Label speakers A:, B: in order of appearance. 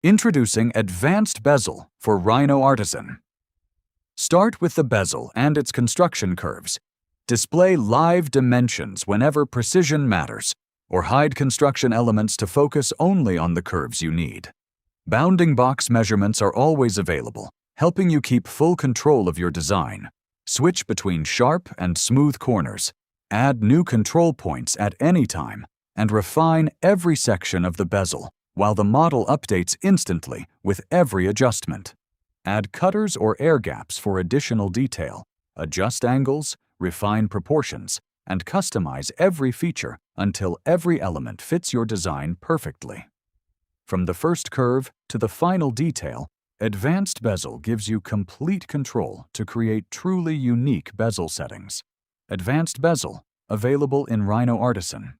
A: Introducing Advanced Bezel for RhinoArtisan. Start with the bezel and its construction curves. Display live dimensions whenever precision matters, or hide construction elements to focus only on the curves you need. Bounding box measurements are always available, helping you keep full control of your design. Switch between sharp and smooth corners. Add new control points at any time, and refine every section of the bezel, while the model updates instantly with every adjustment. Add cutters or air gaps for additional detail, adjust angles, refine proportions, and customize every feature until every element fits your design perfectly. From the first curve to the final detail, Advanced Bezel gives you complete control to create truly unique bezel settings. Advanced Bezel, available in RhinoArtisan.